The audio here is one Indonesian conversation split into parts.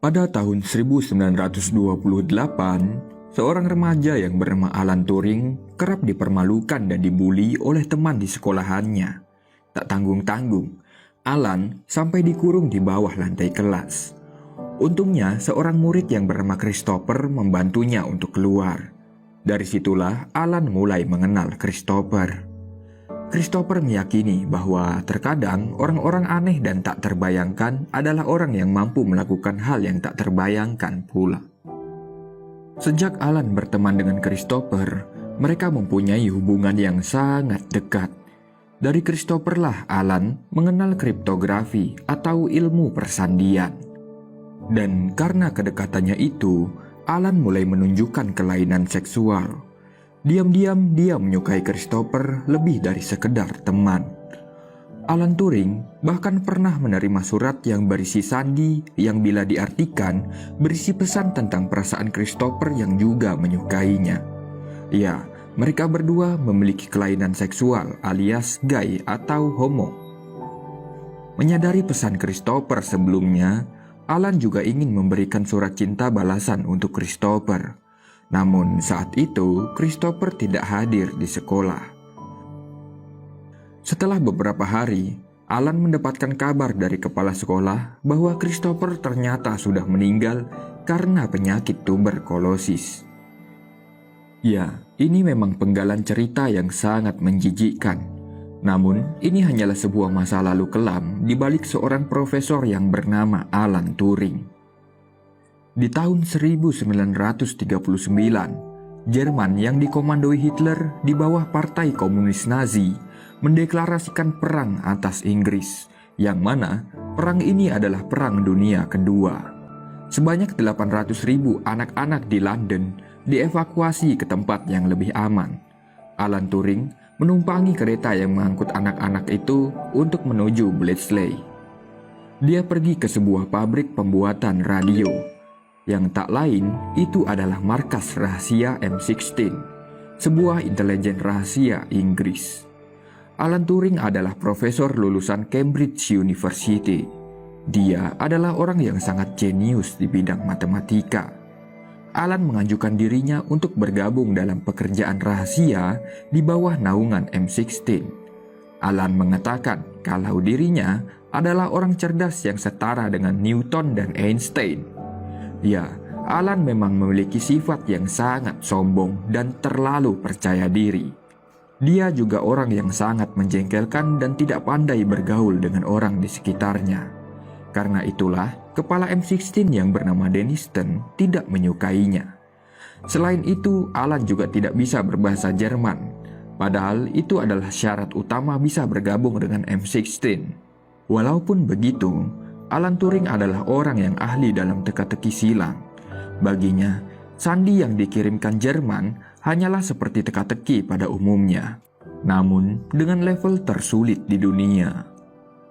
Pada tahun 1928, seorang remaja yang bernama Alan Turing kerap dipermalukan dan dibuli oleh teman di sekolahannya. Tak tanggung-tanggung, Alan sampai dikurung di bawah lantai kelas. Untungnya, seorang murid yang bernama Christopher membantunya untuk keluar. Dari situlah Alan mulai mengenal Christopher. Christopher meyakini bahwa terkadang orang-orang aneh dan tak terbayangkan adalah orang yang mampu melakukan hal yang tak terbayangkan pula. Sejak Alan berteman dengan Christopher, mereka mempunyai hubungan yang sangat dekat. Dari Christopher lah Alan mengenal kriptografi atau ilmu persandian. Dan karena kedekatannya itu, Alan mulai menunjukkan kelainan seksual. Diam-diam dia menyukai Christopher lebih dari sekedar teman. Alan Turing bahkan pernah menerima surat yang berisi sandi yang bila diartikan berisi pesan tentang perasaan Christopher yang juga menyukainya. Ya, mereka berdua memiliki kelainan seksual alias gay atau homo. Menyadari pesan Christopher sebelumnya, Alan juga ingin memberikan surat cinta balasan untuk Christopher. Namun saat itu Christopher tidak hadir di sekolah. Setelah beberapa hari, Alan mendapatkan kabar dari kepala sekolah bahwa Christopher ternyata sudah meninggal karena penyakit tuberkulosis. Ya, ini memang penggalan cerita yang sangat menjijikkan. Namun, ini hanyalah sebuah masa lalu kelam di balik seorang profesor yang bernama Alan Turing. Di tahun 1939, Jerman yang dikomandoi Hitler di bawah Partai Komunis Nazi mendeklarasikan perang atas Inggris, yang mana perang ini adalah Perang Dunia Kedua. Sebanyak 800.000 anak-anak di London dievakuasi ke tempat yang lebih aman. Alan Turing menumpangi kereta yang mengangkut anak-anak itu untuk menuju Bletchley. Dia pergi ke sebuah pabrik pembuatan radio. Yang tak lain, itu adalah markas rahasia M16, sebuah intelijen rahasia Inggris. Alan Turing adalah profesor lulusan Cambridge University. Dia adalah orang yang sangat jenius di bidang matematika. Alan mengajukan dirinya untuk bergabung dalam pekerjaan rahasia di bawah naungan M16. Alan mengatakan kalau dirinya adalah orang cerdas yang setara dengan Newton dan Einstein. Ya, Alan memang memiliki sifat yang sangat sombong dan terlalu percaya diri. Dia juga orang yang sangat menjengkelkan dan tidak pandai bergaul dengan orang di sekitarnya. Karena itulah, kepala M16 yang bernama Denniston tidak menyukainya. Selain itu, Alan juga tidak bisa berbahasa Jerman. Padahal itu adalah syarat utama bisa bergabung dengan M16. Walaupun begitu, Alan Turing adalah orang yang ahli dalam teka-teki silang. Baginya, sandi yang dikirimkan Jerman hanyalah seperti teka-teki pada umumnya, namun dengan level tersulit di dunia.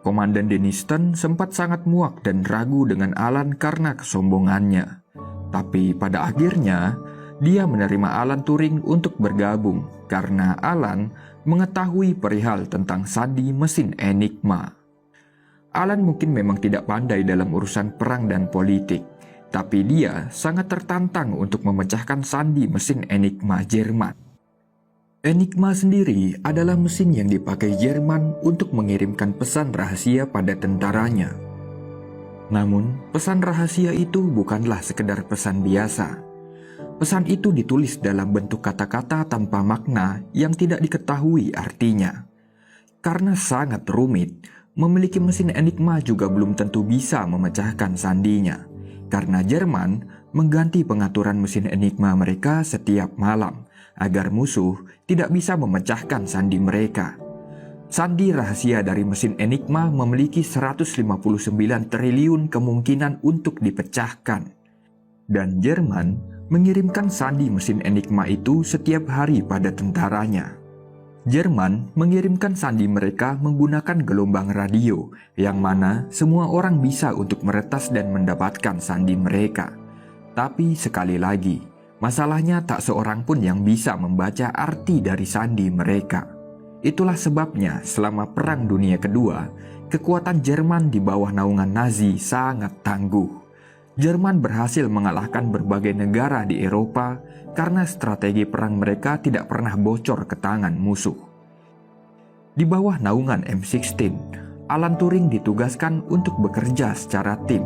Komandan Denniston sempat sangat muak dan ragu dengan Alan karena kesombongannya. Tapi pada akhirnya, dia menerima Alan Turing untuk bergabung karena Alan mengetahui perihal tentang sandi mesin Enigma. Alan mungkin memang tidak pandai dalam urusan perang dan politik, tapi dia sangat tertantang untuk memecahkan sandi mesin Enigma Jerman. Enigma sendiri adalah mesin yang dipakai Jerman untuk mengirimkan pesan rahasia pada tentaranya. Namun, pesan rahasia itu bukanlah sekedar pesan biasa. Pesan itu ditulis dalam bentuk kata-kata tanpa makna yang tidak diketahui artinya. Karena sangat rumit, memiliki mesin Enigma juga belum tentu bisa memecahkan sandinya, karena Jerman mengganti pengaturan mesin Enigma mereka setiap malam agar musuh tidak bisa memecahkan sandi mereka. Sandi rahasia dari mesin Enigma memiliki 159 triliun kemungkinan untuk dipecahkan. Dan Jerman mengirimkan sandi mesin Enigma itu setiap hari pada tentaranya. Jerman mengirimkan sandi mereka menggunakan gelombang radio, yang mana semua orang bisa untuk meretas dan mendapatkan sandi mereka. Tapi sekali lagi, masalahnya tak seorang pun yang bisa membaca arti dari sandi mereka. Itulah sebabnya selama Perang Dunia Kedua, kekuatan Jerman di bawah naungan Nazi sangat tangguh. Jerman berhasil mengalahkan berbagai negara di Eropa karena strategi perang mereka tidak pernah bocor ke tangan musuh. Di bawah naungan M16, Alan Turing ditugaskan untuk bekerja secara tim.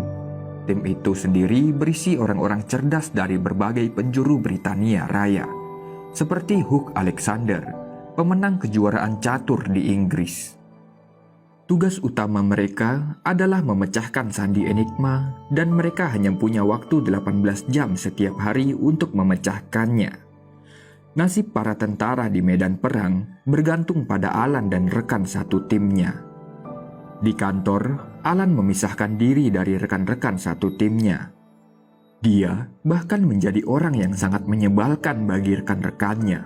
Tim itu sendiri berisi orang-orang cerdas dari berbagai penjuru Britania Raya, seperti Hugh Alexander, pemenang kejuaraan catur di Inggris. Tugas utama mereka adalah memecahkan sandi enigma dan mereka hanya punya waktu 18 jam setiap hari untuk memecahkannya. Nasib para tentara di medan perang bergantung pada Alan dan rekan satu timnya. Di kantor, Alan memisahkan diri dari rekan-rekan satu timnya. Dia bahkan menjadi orang yang sangat menyebalkan bagi rekan-rekannya.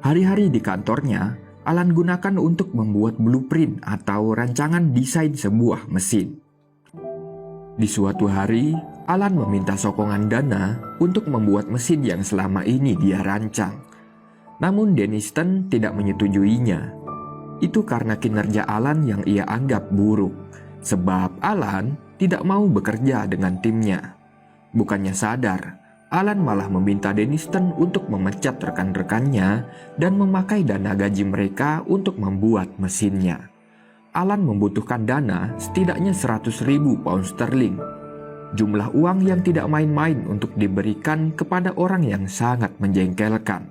Hari-hari di kantornya, Alan gunakan untuk membuat blueprint atau rancangan desain sebuah mesin. Di suatu hari, Alan meminta sokongan dana untuk membuat mesin yang selama ini dia rancang. Namun Denniston tidak menyetujuinya. Itu karena kinerja Alan yang ia anggap buruk, sebab Alan tidak mau bekerja dengan timnya. Bukannya sadar, Alan malah meminta Denniston untuk memecat rekan-rekannya dan memakai dana gaji mereka untuk membuat mesinnya. Alan membutuhkan dana setidaknya 100.000 pound sterling. Jumlah uang yang tidak main-main untuk diberikan kepada orang yang sangat menjengkelkan.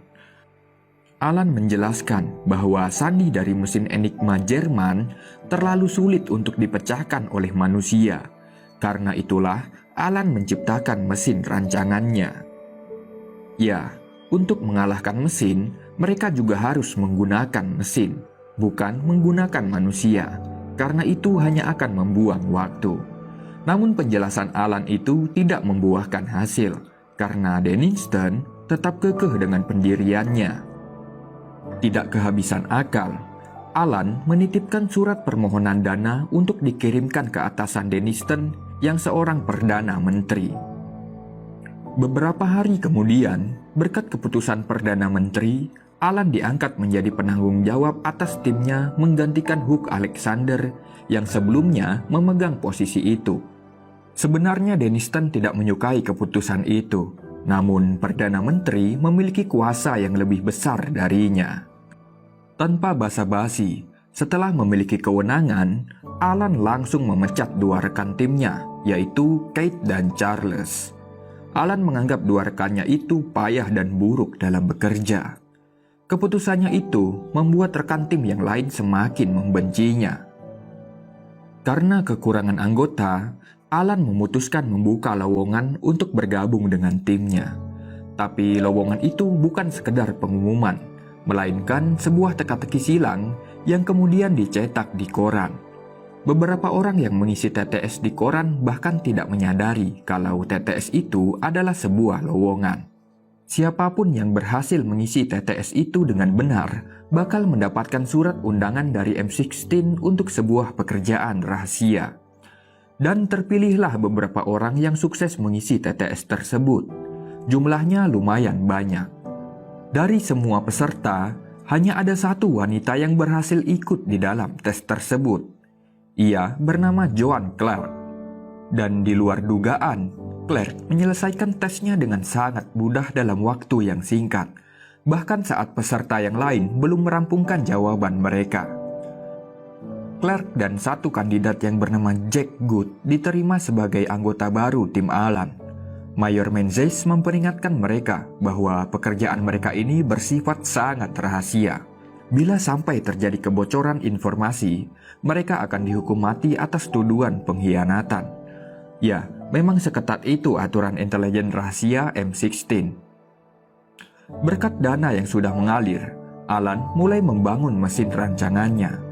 Alan menjelaskan bahwa sandi dari mesin Enigma Jerman terlalu sulit untuk dipecahkan oleh manusia. Karena itulah Alan menciptakan mesin rancangannya. Ya, untuk mengalahkan mesin, mereka juga harus menggunakan mesin, bukan menggunakan manusia. Karena itu hanya akan membuang waktu. Namun penjelasan Alan itu tidak membuahkan hasil, karena Denniston tetap kekeh dengan pendiriannya. Tidak kehabisan akal, Alan menitipkan surat permohonan dana untuk dikirimkan ke atasan Denniston yang seorang Perdana Menteri. Beberapa hari kemudian, berkat keputusan Perdana Menteri, Alan diangkat menjadi penanggung jawab atas timnya menggantikan Hugh Alexander yang sebelumnya memegang posisi itu. Sebenarnya Denniston tidak menyukai keputusan itu, namun Perdana Menteri memiliki kuasa yang lebih besar darinya. Tanpa basa-basi, setelah memiliki kewenangan, Alan langsung memecat dua rekan timnya, yaitu Kate dan Charles. Alan menganggap dua rekannya itu payah dan buruk dalam bekerja. Keputusannya itu membuat rekan tim yang lain semakin membencinya. Karena kekurangan anggota, Alan memutuskan membuka lowongan untuk bergabung dengan timnya. Tapi lowongan itu bukan sekedar pengumuman, melainkan sebuah teka-teki silang yang kemudian dicetak di koran. Beberapa orang yang mengisi TTS di koran bahkan tidak menyadari kalau TTS itu adalah sebuah lowongan. Siapapun yang berhasil mengisi TTS itu dengan benar bakal mendapatkan surat undangan dari M16 untuk sebuah pekerjaan rahasia. Dan terpilihlah beberapa orang yang sukses mengisi TTS tersebut. Jumlahnya lumayan banyak. Dari semua peserta, hanya ada satu wanita yang berhasil ikut di dalam tes tersebut. Ia bernama Joan Clark. Dan di luar dugaan, Clark menyelesaikan tesnya dengan sangat mudah dalam waktu yang singkat. Bahkan saat peserta yang lain belum merampungkan jawaban mereka. Clark dan satu kandidat yang bernama Jack Good diterima sebagai anggota baru tim Alan. Mayor Menzies memperingatkan mereka bahwa pekerjaan mereka ini bersifat sangat rahasia. Bila sampai terjadi kebocoran informasi, mereka akan dihukum mati atas tuduhan pengkhianatan. Ya, memang seketat itu aturan intelijen rahasia M16. Berkat dana yang sudah mengalir, Alan mulai membangun mesin rancangannya.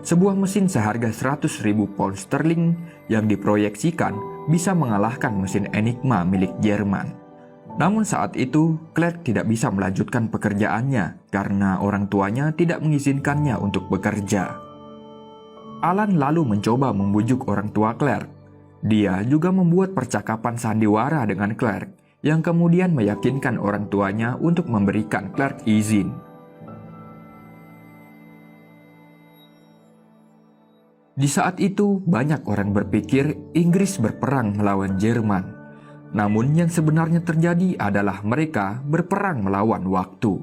Sebuah mesin seharga 100.000 pound sterling yang diproyeksikan bisa mengalahkan mesin Enigma milik Jerman. Namun saat itu, Clark tidak bisa melanjutkan pekerjaannya karena orang tuanya tidak mengizinkannya untuk bekerja. Alan lalu mencoba membujuk orang tua Clark. Dia juga membuat percakapan sandiwara dengan Clark yang kemudian meyakinkan orang tuanya untuk memberikan Clark izin. Di saat itu, banyak orang berpikir Inggris berperang melawan Jerman. Namun yang sebenarnya terjadi adalah mereka berperang melawan waktu.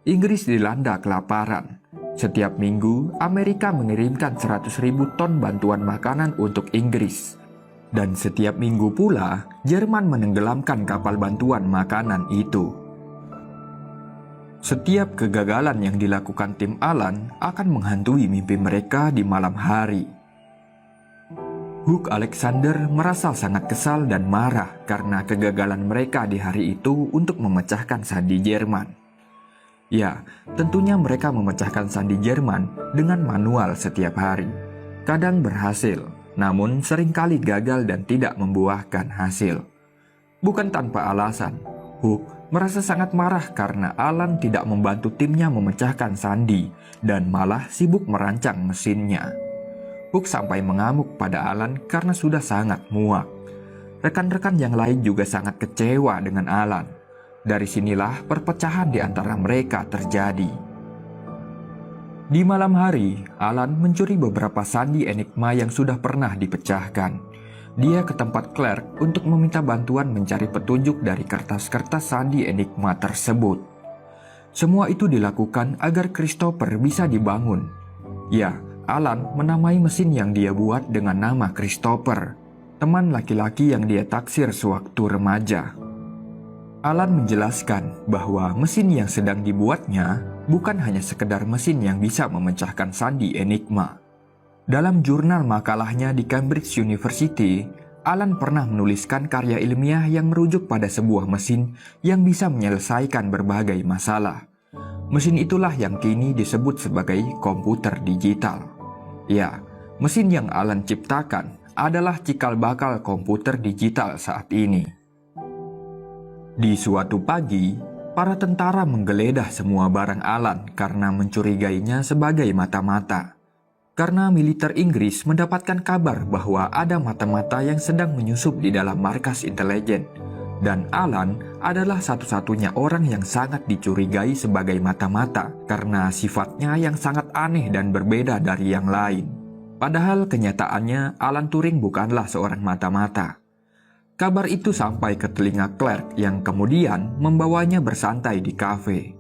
Inggris dilanda kelaparan. Setiap minggu, Amerika mengirimkan 100.000 ton bantuan makanan untuk Inggris. Dan setiap minggu pula, Jerman menenggelamkan kapal bantuan makanan itu. Setiap kegagalan yang dilakukan tim Alan akan menghantui mimpi mereka di malam hari. Hugh Alexander merasa sangat kesal dan marah karena kegagalan mereka di hari itu untuk memecahkan sandi Jerman. Ya, tentunya mereka memecahkan sandi Jerman dengan manual setiap hari. Kadang berhasil, namun seringkali gagal dan tidak membuahkan hasil. Bukan tanpa alasan, Hugh merasa sangat marah karena Alan tidak membantu timnya memecahkan sandi dan malah sibuk merancang mesinnya. Hugh sampai mengamuk pada Alan karena sudah sangat muak. Rekan-rekan yang lain juga sangat kecewa dengan Alan. Dari sinilah perpecahan di antara mereka terjadi. Di malam hari, Alan mencuri beberapa sandi enigma yang sudah pernah dipecahkan. Dia ke tempat Clark untuk meminta bantuan mencari petunjuk dari kertas-kertas sandi enigma tersebut. Semua itu dilakukan agar Christopher bisa dibangun. Ya, Alan menamai mesin yang dia buat dengan nama Christopher, teman laki-laki yang dia taksir sewaktu remaja. Alan menjelaskan bahwa mesin yang sedang dibuatnya bukan hanya sekedar mesin yang bisa memecahkan sandi enigma. Dalam jurnal makalahnya di Cambridge University, Alan pernah menuliskan karya ilmiah yang merujuk pada sebuah mesin yang bisa menyelesaikan berbagai masalah. Mesin itulah yang kini disebut sebagai komputer digital. Ya, mesin yang Alan ciptakan adalah cikal bakal komputer digital saat ini. Di suatu pagi, para tentara menggeledah semua barang Alan karena mencurigainya sebagai mata-mata. Karena militer Inggris mendapatkan kabar bahwa ada mata-mata yang sedang menyusup di dalam markas intelijen. Dan Alan adalah satu-satunya orang yang sangat dicurigai sebagai mata-mata karena sifatnya yang sangat aneh dan berbeda dari yang lain. Padahal kenyataannya Alan Turing bukanlah seorang mata-mata. Kabar itu sampai ke telinga Clark yang kemudian membawanya bersantai di kafe.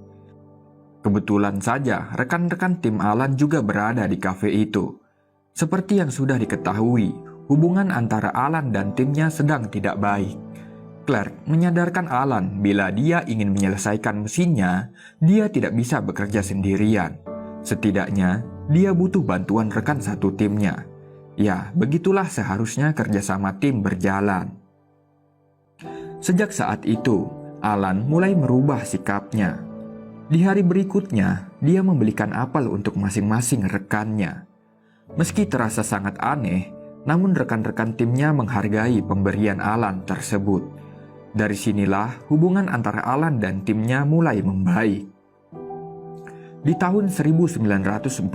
Kebetulan saja rekan-rekan tim Alan juga berada di kafe itu. Seperti yang sudah diketahui, hubungan antara Alan dan timnya sedang tidak baik. Clark menyadarkan Alan bila dia ingin menyelesaikan mesinnya, dia tidak bisa bekerja sendirian. Setidaknya, dia butuh bantuan rekan satu timnya. Ya, begitulah seharusnya kerjasama tim berjalan. Sejak saat itu, Alan mulai merubah sikapnya. Di hari berikutnya, dia membelikan apel untuk masing-masing rekannya. Meski terasa sangat aneh, namun rekan-rekan timnya menghargai pemberian Alan tersebut. Dari sinilah hubungan antara Alan dan timnya mulai membaik. Di tahun 1941,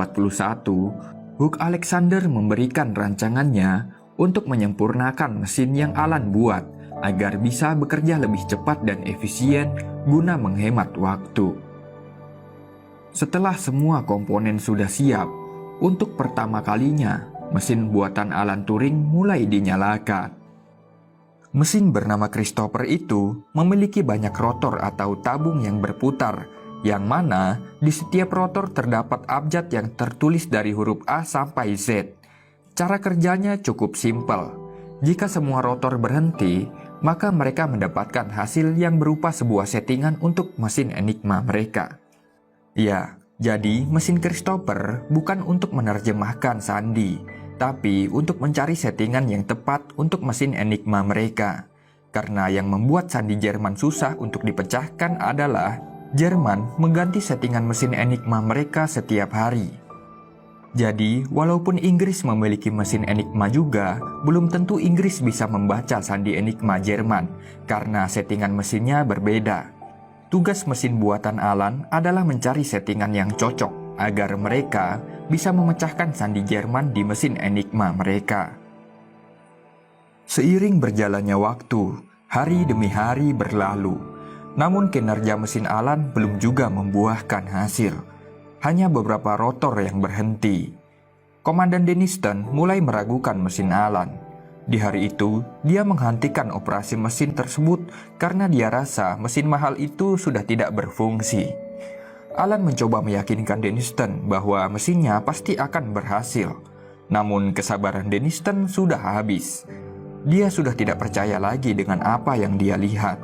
Hugh Alexander memberikan rancangannya untuk menyempurnakan mesin yang Alan buat agar bisa bekerja lebih cepat dan efisien guna menghemat waktu. Setelah semua komponen sudah siap, untuk pertama kalinya mesin buatan Alan Turing mulai dinyalakan. Mesin bernama Christopher itu memiliki banyak rotor atau tabung yang berputar, yang mana di setiap rotor terdapat abjad yang tertulis dari huruf A sampai Z. Cara kerjanya cukup simpel. Jika semua rotor berhenti, maka mereka mendapatkan hasil yang berupa sebuah settingan untuk mesin enigma mereka. Ya, jadi mesin Christopher bukan untuk menerjemahkan sandi, tapi untuk mencari settingan yang tepat untuk mesin enigma mereka. Karena yang membuat sandi Jerman susah untuk dipecahkan adalah Jerman mengganti settingan mesin enigma mereka setiap hari. Jadi, walaupun Inggris memiliki mesin enigma juga, belum tentu Inggris bisa membaca sandi enigma Jerman karena settingan mesinnya berbeda. Tugas mesin buatan Alan adalah mencari settingan yang cocok agar mereka bisa memecahkan sandi Jerman di mesin enigma mereka. Seiring berjalannya waktu, hari demi hari berlalu. Namun kinerja mesin Alan belum juga membuahkan hasil. Hanya beberapa rotor yang berhenti. Komandan Denniston mulai meragukan mesin Alan. Di hari itu, dia menghentikan operasi mesin tersebut karena dia rasa mesin mahal itu sudah tidak berfungsi. Alan mencoba meyakinkan Denniston bahwa mesinnya pasti akan berhasil. Namun kesabaran Denniston sudah habis. Dia sudah tidak percaya lagi dengan apa yang dia lihat.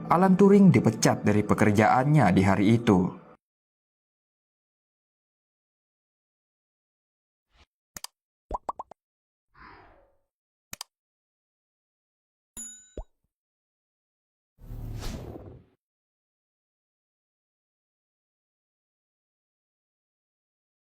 Alan Turing dipecat dari pekerjaannya di hari itu.